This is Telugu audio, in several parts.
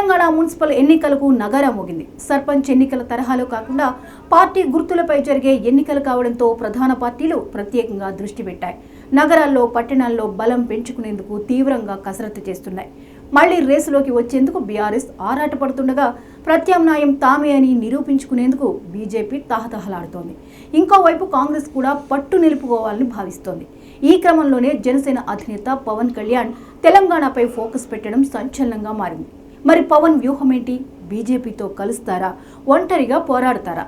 తెలంగాణ మున్సిపల్ ఎన్నికలకు నగారా మోగింది. సర్పంచ్ ఎన్నికల తరహాలో కాకుండా పార్టీ గుర్తులపై జరిగే ఎన్నికలు కావడంతో ప్రధాన పార్టీలు ప్రత్యేకంగా దృష్టి పెట్టాయి. నగరాల్లో, పట్టణాల్లో బలం పెంచుకునేందుకు తీవ్రంగా కసరత్తు చేస్తున్నాయి. మళ్లీ రేసులోకి వచ్చేందుకు బీఆర్ఎస్ ఆరాటపడుతుండగా ప్రత్యామ్నాయం తామే అని నిరూపించుకునేందుకు బీజేపీ తహతహలాడుతోంది. ఇంకోవైపు కాంగ్రెస్ కూడా పట్టు నిలుపుకోవాలని భావిస్తోంది. ఈ క్రమంలోనే జనసేన అధినేత పవన్ కళ్యాణ్ తెలంగాణపై ఫోకస్ పెట్టడం సంచలనంగా మారింది. మరి పవన్ వ్యూహం ఏంటి? బీజేపీతో కలుస్తారా? ఒంటరిగా పోరాడతారా?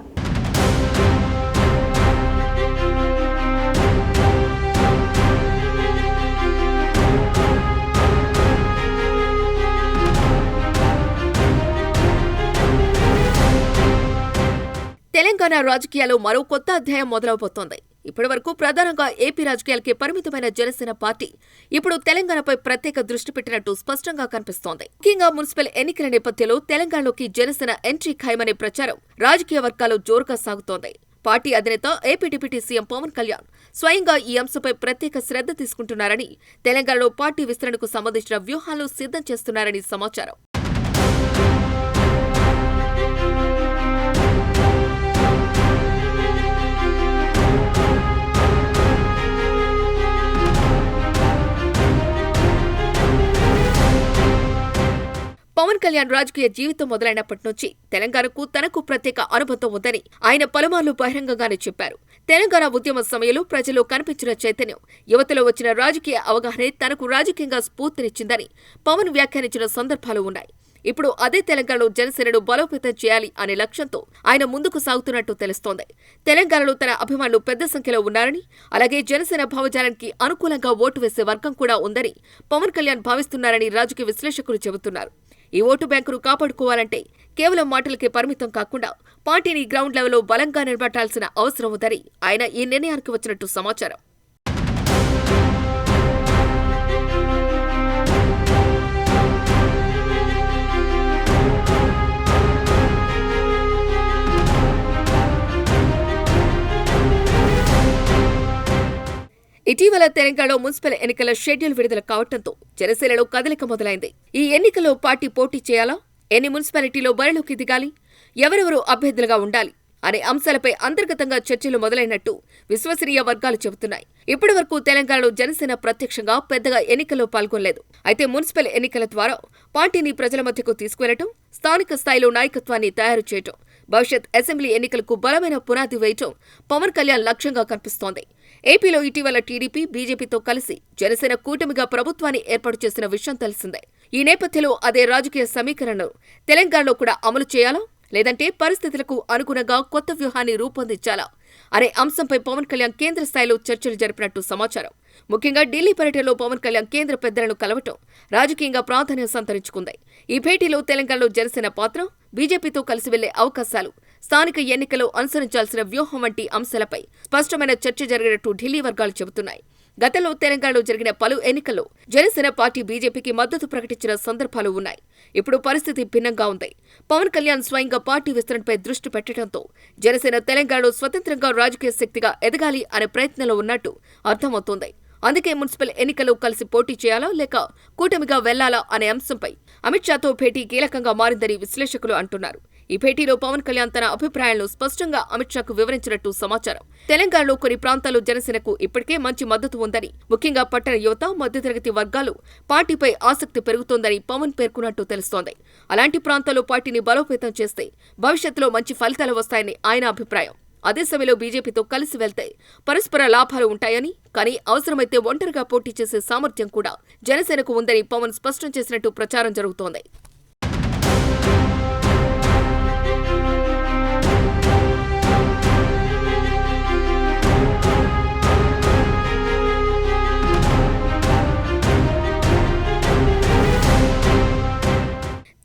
తెలంగాణ రాజకీయాల్లో మరో కొత్త అధ్యాయం మొదలవబోతోంది. ఇప్పటి వరకు ప్రధానంగా ఏపీ రాజకీయాలకే పరిమితమైన జనసేన పార్టీ ఇప్పుడు తెలంగాణపై ప్రత్యేక దృష్టి పెట్టినట్టు స్పష్టంగా కనిపిస్తోంది. ముఖ్యంగా మున్సిపల్ ఎన్నికల నేపథ్యంలో తెలంగాణలోకి జనసేన ఎంట్రీ ఖాయమనే ప్రచారం రాజకీయ వర్గాల్లో జోరుగా సాగుతోంది. పార్టీ అధినేత AP deputy CM Pawan Kalyan స్వయంగా ఈ అంశంపై ప్రత్యేక శ్రద్ధ తీసుకుంటున్నారని, తెలంగాణలో పార్టీ విస్తరణకు సంబంధించిన వ్యూహాలను సిద్ధం చేస్తున్నారని సమాచారం. పవన్ కళ్యాణ్ రాజకీయ జీవితం మొదలైనప్పటి నుంచి తెలంగాణకు తనకు ప్రత్యేక అనుబంధం ఉందని ఆయన పలుమార్లు బహిరంగంగానే చెప్పారు. తెలంగాణ ఉద్యమ సమయంలో ప్రజల్లో కనిపించిన చైతన్యం, యువతలో వచ్చిన రాజకీయ అవగాహనే తనకు రాజకీయంగా స్ఫూర్తినిచ్చిందని పవన్ వ్యాఖ్యానించిన సందర్భాలు ఉన్నాయి. ఇప్పుడు అదే తెలంగాణలో జనసేనను బలోపేతం చేయాలి అనే లక్ష్యంతో ఆయన ముందుకు సాగుతున్నట్టు తెలుస్తోంది. తెలంగాణలో తన అభిమానులు పెద్ద సంఖ్యలో ఉన్నారని, అలాగే జనసేన భావజాలానికి అనుకూలంగా ఓటు వేసే వర్గం కూడా ఉందని పవన్ కళ్యాణ్ భావిస్తున్నారని రాజకీయ విశ్లేషకులు చెబుతున్నారు. ఈ ఓటు బ్యాంకును కాపాడుకోవాలంటే కేవలం మాటలకే పరిమితం కాకుండా పార్టీని గ్రౌండ్ లెవెల్లో బలంగా నిలబెట్టాల్సిన అవసరం ఉందని ఆయన ఈ నిర్ణయానికి వచ్చినట్టు సమాచారం. ఇటీవల తెలంగాణలో మున్సిపల్ ఎన్నికల షెడ్యూల్ విడుదల కావడంతో జనసేనలో కదలిక మొదలైంది. ఈ ఎన్నికల్లో పార్టీ పోటీ చేయాలా? ఎన్ని మున్సిపాలిటీలో బరిలోకి దిగాలి? ఎవరెవరు అభ్యర్థులుగా ఉండాలి? అనే అంశాలపై అంతర్గతంగా చర్చలు మొదలైనట్టు విశ్వసనీయ వర్గాలు చెబుతున్నాయి. ఇప్పటి వరకు తెలంగాణలో జనసేన ప్రత్యక్షంగా పెద్దగా ఎన్నికల్లో పాల్గొనలేదు. అయితే మున్సిపల్ ఎన్నికల ద్వారా పార్టీని ప్రజల మధ్యకు తీసుకువెళ్లడం, స్థానిక స్థాయిలో నాయకత్వాన్ని తయారు చేయడం, భవిష్యత్ అసెంబ్లీ ఎన్నికలకు బలమైన పునాది వేయటం పవన్ కళ్యాణ్ లక్ష్యంగా కనిపిస్తోంది. ఏపీలో ఇటీవల టీడీపీ, బీజేపీతో కలిసి జనసేన కూటమిగా ప్రభుత్వాన్ని ఏర్పాటు చేసిన విషయం తెలిసిందే. ఈ నేపథ్యంలో అదే రాజకీయ సమీకరణను తెలంగాణలో కూడా అమలు చేయాలా, లేదంటే పరిస్థితులకు అనుగుణంగా కొత్త వ్యూహాన్ని రూపొందించాలా అనే అంశంపై పవన్ కళ్యాణ్ కేంద్ర స్థాయిలో చర్చలు జరిపినట్టు సమాచారం. ముఖ్యంగా ఢిల్లీ పర్యటనలో పవన్ కళ్యాణ్ కేంద్ర పెద్దలను కలవటం రాజకీయంగా ప్రాధాన్యం సంతరించుకుంది. ఈ భేటీలో తెలంగాణలో జనసేన పాత్ర, బీజేపీతో కలిసి వెళ్లే అవకాశాలు, స్థానిక ఎన్నికల్లో అనుసరించాల్సిన వ్యూహం వంటి అంశాలపై స్పష్టమైన చర్చ జరిగినట్టు ఢిల్లీ వర్గాలు చెబుతున్నాయి. గతంలో తెలంగాణలో జరిగిన పలు ఎన్నికల్లో జనసేన పార్టీ బీజేపీకి మద్దతు ప్రకటించిన సందర్భాలు ఉన్నాయి. ఇప్పుడు పరిస్థితి భిన్నంగా ఉంది. పవన్ కళ్యాణ్ స్వయంగా పార్టీ విస్తరణపై దృష్టి పెట్టడంతో జనసేన తెలంగాణలో స్వతంత్రంగా రాజకీయ శక్తిగా ఎదగాలి అనే ప్రయత్నంలో ఉన్నట్టు అర్థమవుతోంది. అందుకే మున్సిపల్ ఎన్నికల్లో కలిసి పోటీ చేయాలా, లేక కూటమిగా వెళ్లాలా అనే అంశంపై అమిత్ షాతో భేటీ కీలకంగా మారిందని విశ్లేషకులు అంటున్నారు. ఈ భేటీలో పవన్ కళ్యాణ్ తన అభిప్రాయాలను స్పష్టంగా అమిత్ షాకు వివరించినట్టు సమాచారం. తెలంగాణలో కొన్ని ప్రాంతాల్లో జనసేనకు ఇప్పటికే మంచి మద్దతు ఉందని, ముఖ్యంగా పట్టణ యువత, మధ్యతరగతి వర్గాలు పార్టీపై ఆసక్తి పెరుగుతోందని పవన్ పేర్కొన్నట్టు తెలుస్తోంది. అలాంటి ప్రాంతాల్లో పార్టీని బలోపేతం చేస్తే భవిష్యత్తులో మంచి ఫలితాలు వస్తాయని ఆయన అభిప్రాయం. అదే సమయంలో బీజేపీతో కలిసి వెళ్తే పరస్పర లాభాలు ఉంటాయని, కానీ అవసరమైతే ఒంటరిగా పోటీ చేసే సామర్థ్యం కూడా జనసేనకు ఉందని పవన్ స్పష్టం చేసినట్టు ప్రచారం జరుగుతోంది.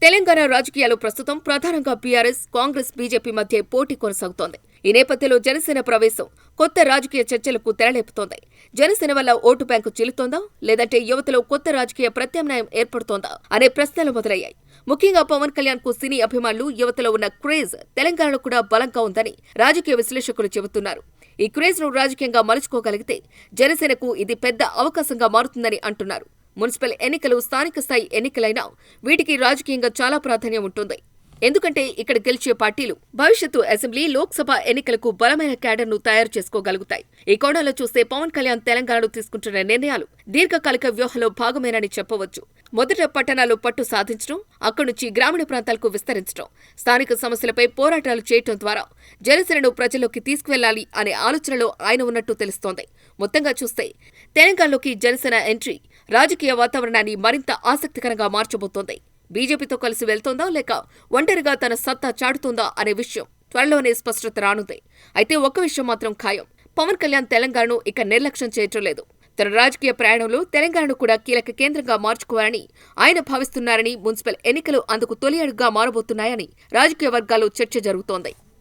తెలంగాణ రాజకీయాలు ప్రస్తుతం ప్రధానంగా బీఆర్ఎస్, కాంగ్రెస్, బీజేపీ మధ్య పోటీ కొనసాగుతోంది. ఈ నేపథ్యంలో జనసేన ప్రవేశం కొత్త రాజకీయ చర్చలకు తెరలేపుతోంది. జనసేన వల్ల ఓటు బ్యాంకు చిల్లుతోందా, లేదంటే యువతలో కొత్త రాజకీయ ప్రత్యామ్నాయం ఏర్పడుతోందా అనే ప్రశ్నలు మొదలయ్యాయి. ముఖ్యంగా పవన్ కళ్యాణ్ కు సినీ అభిమానులు, యువతలో ఉన్న క్రేజ్ తెలంగాణలో కూడా బలంగా ఉందని రాజకీయ విశ్లేషకులు చెబుతున్నారు. ఈ క్రేజ్ ను రాజకీయంగా మలుచుకోగలిగితే జనసేనకు ఇది పెద్ద అవకాశంగా మారుతుందని అంటున్నారు. మున్సిపల్ ఎన్నికలు స్థానిక స్థాయి ఎన్నికలైనా వీటికి రాజకీయంగా చాలా ప్రాధాన్యం ఉంటుంది. ఎందుకంటే ఇక్కడ గెలిచే పార్టీలు భవిష్యత్తు అసెంబ్లీ, లోక్సభ ఎన్నికలకు బలమైన క్యాడర్ను తయారు చేసుకోగలుగుతాయి. ఈ కోణంలో చూస్తే పవన్ కళ్యాణ్ తెలంగాణలో తీసుకుంటున్న నిర్ణయాలు దీర్ఘకాలిక వ్యూహంలో భాగమేనని చెప్పవచ్చు. మొదట పట్టణాల్లో పట్టు సాధించడం, అక్కడి నుంచి గ్రామీణ ప్రాంతాలకు విస్తరించడం, స్థానిక సమస్యలపై పోరాటాలు చేయడం ద్వారా జనసేనను ప్రజల్లోకి తీసుకువెళ్లాలి అనే ఆలోచనలో ఆయన ఉన్నట్టు తెలుస్తోంది. మొత్తంగా చూస్తే తెలంగాణలోకి జనసేన ఎంట్రీ రాజకీయ వాతావరణాన్ని మరింత ఆసక్తికరంగా మార్చబోతోంది. బీజేపీతో కలిసి వెళ్తోందా లేక ఒంటరిగా తన సత్తా చాటుతోందా అనే విషయం త్వరలోనే స్పష్టత రానుంది. అయితే ఒక్క విషయం మాత్రం ఖాయం, పవన్ కళ్యాణ్ తెలంగాణను ఇక నిర్లక్ష్యం చేయటం లేదు. తన రాజకీయ ప్రయాణంలో తెలంగాణను కూడా కీలక కేంద్రంగా మార్చుకోవాలని ఆయన భావిస్తున్నారని, మున్సిపల్ ఎన్నికలు అందుకు తొలి అడుగుగా మారబోతున్నాయని రాజకీయ వర్గాల్లో చర్చ జరుగుతోంది.